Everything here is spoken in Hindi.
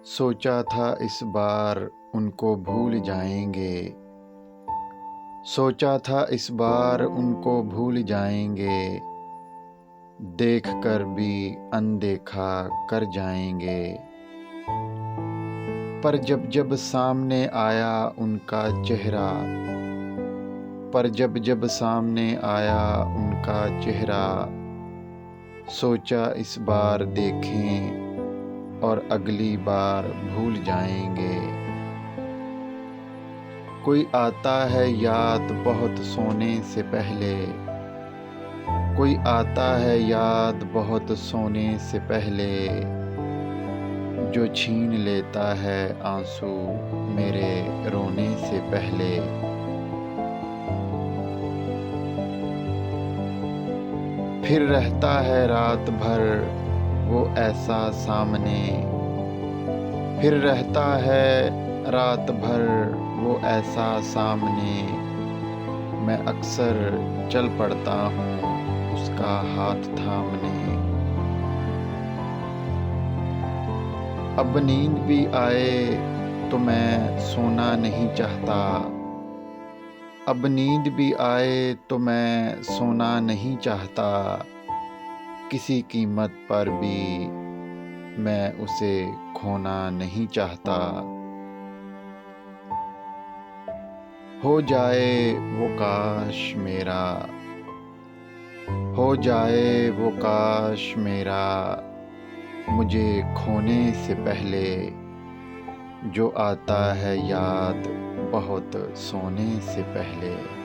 सोचा था इस बार उनको भूल जाएंगे। सोचा था इस बार उनको भूल जाएंगे। देख कर भी अनदेखा कर जाएंगे। पर जब जब सामने आया उनका चेहरा, पर जब जब सामने आया उनका चेहरा, सोचा इस बार देखें और अगली बार भूल जाएंगे। कोई आता है याद बहुत सोने से पहले, कोई आता है याद बहुत सोने से पहले, जो छीन लेता है आंसू मेरे रोने से पहले। फिर रहता है रात भर वो ऐसा सामने, फिर रहता है रात भर वो ऐसा सामने। मैं अक्सर चल पड़ता हूँ उसका हाथ थामने। अब नींद भी आए तो मैं सोना नहीं चाहता, अब नींद भी आए तो मैं सोना नहीं चाहता। किसी कीमत पर भी मैं उसे खोना नहीं चाहता। हो जाए वो काश मेरा, हो जाए वो काश मेरा, मुझे खोने से पहले, जो आता है याद बहुत सोने से पहले।